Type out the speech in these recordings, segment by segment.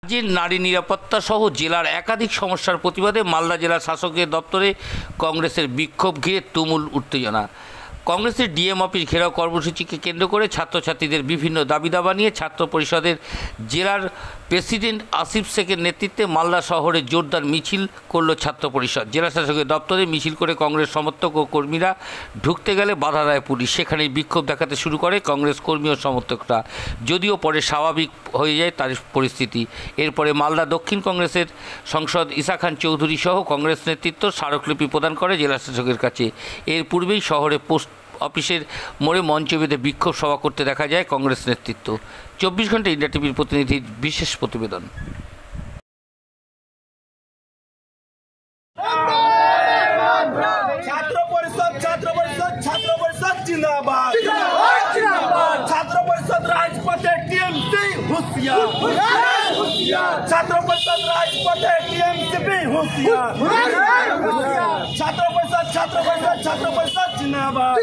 রাজ্যের নারী নিরাপত্তা সহ জেলার একাধিক সমস্যার প্রতিবাদে মালদা জেলা শাসকের দপ্তরে কংগ্রেসের বিক্ষোভ ঘিরে তুমুল উত্তেজনা। কংগ্রেসের ডিএম অফিস ঘেরাও কর্মসূচিকে কেন্দ্র করে ছাত্রছাত্রীদের বিভিন্ন দাবি দাবা নিয়ে ছাত্র পরিষদের জেলার প্রেসিডেন্ট আসিফ শেখের নেতৃত্বে মালদা শহরে জোরদার মিছিল করল ছাত্র পরিষদ। জেলা শাসকের দপ্তরে মিছিল করে কংগ্রেস সমর্থক ও কর্মীরা ঢুকতে গেলে বাধা দেয় পুলিশ। সেখানেই বিক্ষোভ দেখাতে শুরু করে কংগ্রেস কর্মী ও সমর্থকরা, যদিও পরে স্বাভাবিক হয়ে যায় তার পরিস্থিতি। এরপরে মালদা দক্ষিণ কংগ্রেসের সাংসদ ঈসা খান চৌধুরী সহ কংগ্রেস নেতৃত্ব স্মারকলিপি প্রদান করে জেলা শাসকের কাছে। এর পূর্বেই শহরে পোস্ট অফিসের মোড়ে মঞ্চ বেঁধে বিক্ষোভ সভা করতে দেখা যায় কংগ্রেস নেতৃত্ব। 24 ঘন্টা ইন্ডিয়া টিভির প্রতিনিধির বিশেষ প্রতিবেদন। ছাত্র পরিষদ জিন্দাবাদ। ছাত্র পরিষদ রাজপথে টিএমসি হুঁশিয়ার। ছাত্র পরিষদ রাজপথে টিএমসি হুঁশিয়ার। ছাত্র পরিষদ জিন্দাবাদ।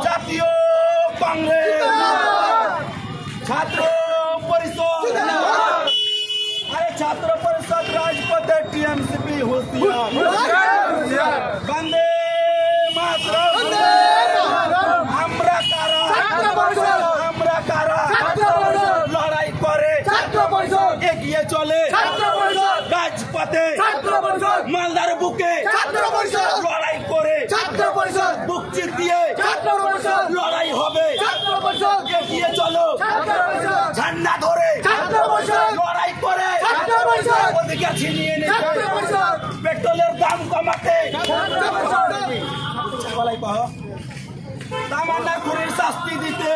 জাতীয় কংগ্রেস ছাত্র পরিষদ, আরে ছাত্র পরিষদ রাজপথে টিএমসি হুঁশিয়ার। বন্দে মাতরম। আমরা কারা লড়াই করে এগিয়ে চলে রাজপথে মালদার বুকে লড়াই করে বুক চিতিয়ে লড়াই হবে। এগিয়ে চলো ঝান্ডা ধরে লড়াই করে ওদিকে ছিনিয়ে নিতে পেট্রোলের দাম কমাতে তামান্না খুনির শাস্তি দিতে।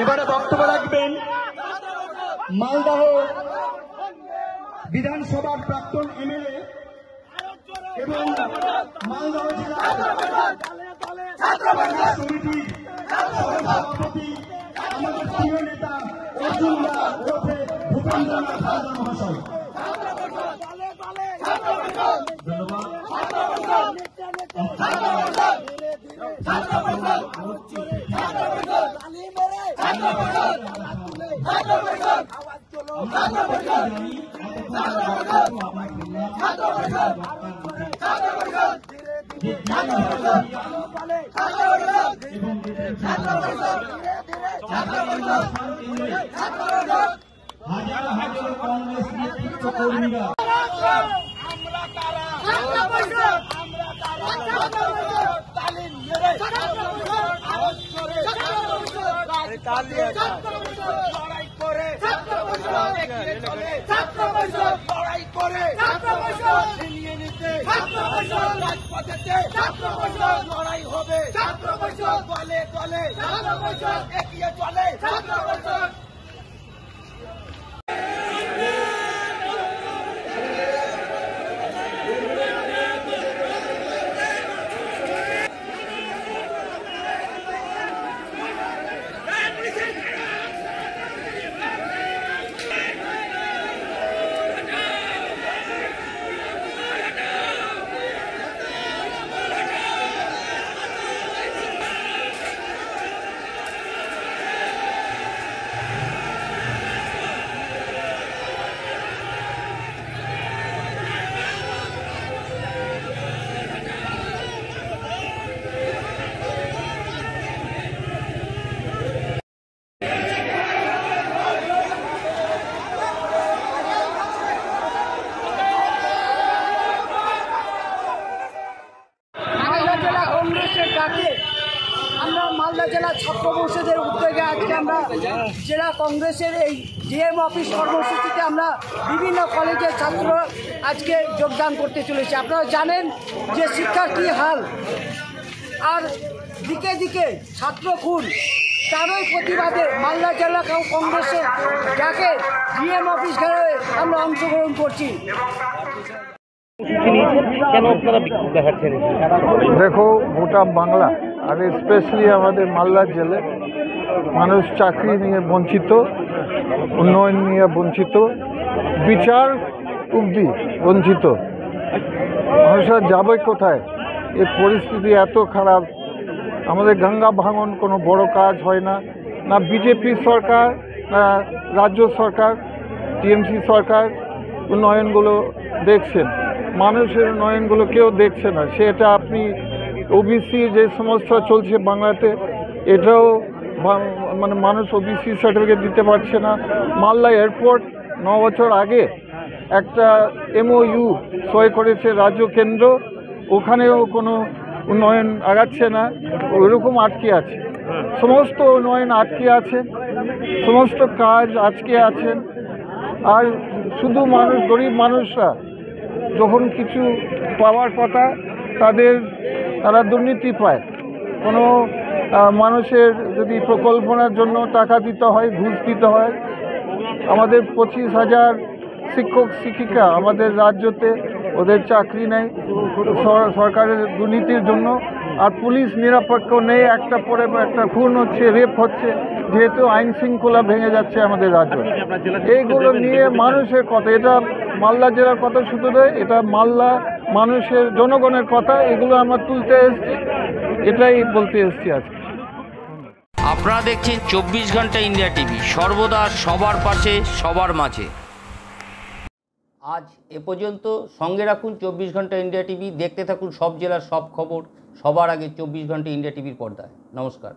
এবারে বক্তব্য রাখবেন মালদহ বিধানসভার প্রাক্তন এমএলএ এবং মালদহ জেলা সমিতির সভাপতি আমাদের প্রিয় নেতা অর্জুন ওরফে ভূপেন্দ্রনাথ হালদার মহাশয়। হাজার হাজার কংগ্রেস নেতৃত্ব কর্মীরা লড়াই করে ছিনিয়ে নিতে রাজপথেতে লড়াই হবে। দলে দলে এগিয়ে চলে আমরা মালদা জেলা ছাত্র পরিষদের উদ্যোগে আজকে আমরা জেলা কংগ্রেসের এই ডিএম অফিস কর্মসূচিতে আমরা বিভিন্ন কলেজের ছাত্র আজকে যোগদান করতে চলেছি। আপনারা জানেন যে শিক্ষার কী হাল, আর দিকে দিকে ছাত্র খুন, তারই প্রতিবাদে মালদা জেলা কংগ্রেসের যাকে ডিএম অফিস ঘেরাওয়ে আমরা অংশগ্রহণ করছি। দেখো, গোটা বাংলা আর স্পেশালি আমাদের মালদা জেলায় মানুষ চাকরি নিয়ে বঞ্চিত, উন্নয়ন নিয়ে বঞ্চিত, বিচার অবধি বঞ্চিত। মানুষরা যাবে কোথায়? এই পরিস্থিতি এত খারাপ, আমাদের গঙ্গা ভাঙন কোনো বড় কাজ হয় না, না বিজেপি সরকার, না রাজ্য সরকার, টিএমসি সরকার উন্নয়নগুলো দেখছেন। মানুষের উন্নয়নগুলো কেউ দেখছে না। সেটা আপনি ওবিসি যে সমস্যা চলছে বাংলাতে, এটাও মানে মানুষ ওবিসি সার্টিফিকেট দিতে পারছে না। মালদা এয়ারপোর্ট 9 বছর আগে একটা MOU সই করেছে রাজ্য কেন্দ্র, ওখানেও কোনো উন্নয়ন আগাচ্ছে না, ওইরকম আটকে আছে। সমস্ত উন্নয়ন আটকে আছে, সমস্ত কাজ আটকে আছেন। আর শুধু মানুষ, গরিব মানুষরা যখন কিছু পাওয়ার কথা তারা দুর্নীতি পায়। কোনো মানুষের যদি প্রকল্পনার জন্য টাকা দিতে হয়, ঘুষ দিতে হয়। আমাদের 25,000 শিক্ষক শিক্ষিকা আমাদের রাজ্যতে, ওদের চাকরি নেই সরকারের দুর্নীতির জন্য। আর পুলিশ নিরপেক্ষ নেই, একটা পরে একটা খুন হচ্ছে, রেপ হচ্ছে, যেহেতু আইন শৃঙ্খলা ভেঙে যাচ্ছে আমাদের রাজ্য। এইগুলো নিয়ে মানুষের কথা, এটা মালদা জেলার কথা শুধু নয়, এটা মালদা মানুষের জনগণের কথা। এগুলো আমরা তুলতে এসেছি, এটাই বলতে এসেছি আজকে। আপনারা দেখছেন 24 ঘন্টা ইন্ডিয়া টিভি, সর্বদা সবার পাশে, সবার মাঝে। আজ এ পর্যন্ত। সঙ্গে রাখুন 24 ঘন্টা ইন্ডিয়া টিভি। দেখতে থাকুন সব জেলার সব খবর সবার আগে 24 ঘন্টা ইন্ডিয়া টিভির পর্দায়। নমস্কার।